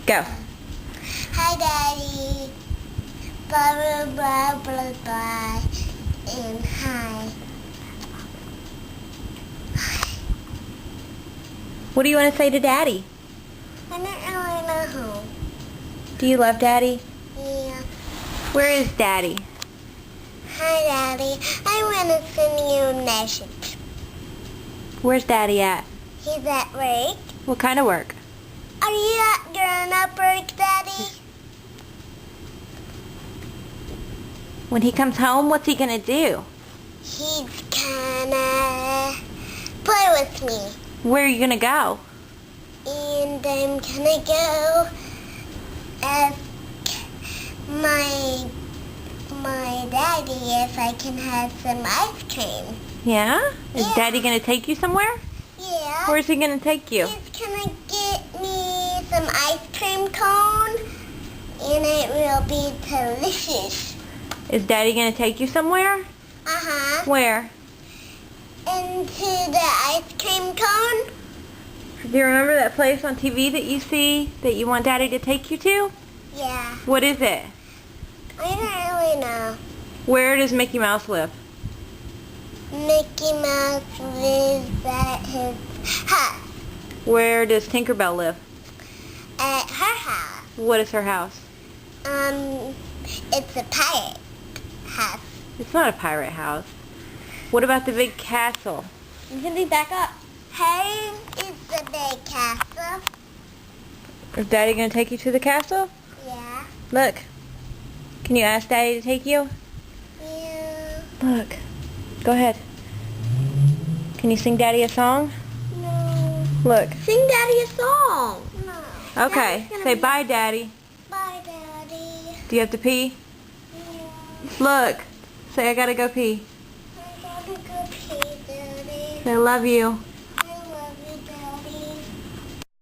Go. Hi, Daddy. Blah, blah, blah, blah, blah. And hi. What do you want to say to Daddy? I don't really know. Do you love Daddy? Yeah. Where is Daddy? Hi, Daddy. I want to send you a message. Where's Daddy at? He's at work. What kind of work? Are you at grown-up work, Daddy? When he comes home, what's he gonna do? He's gonna play with me. Where are you gonna go? And I'm gonna go ask my daddy if I can have some ice cream. Yeah? Is Yeah. Daddy gonna take you somewhere? Yeah. Where's he gonna take you? He's gonna get me some ice cream cone, and it will be delicious. Is Daddy gonna take you somewhere? Uh-huh. Where? Into the ice cream cone? Do you remember that place on TV that you see that you want Daddy to take you to? Yeah. What is it? I don't really know. Where does Mickey Mouse live? Mickey Mouse lives at his house. Where does Tinkerbell live? At her house. What is her house? It's a pirate house. It's not a pirate house. What about the big castle? Can we back up? Home is the big castle. Is Daddy gonna take you to the castle? Yeah. Look. Can you ask Daddy to take you? Yeah. Look. Go ahead. Can you sing Daddy a song? No. Look. Sing Daddy a song. No. Okay. Say bye, Daddy. Bye, Daddy. Do you have to pee? Yeah. Look. Say I gotta go pee. I gotta go pee, Daddy. Say I love you.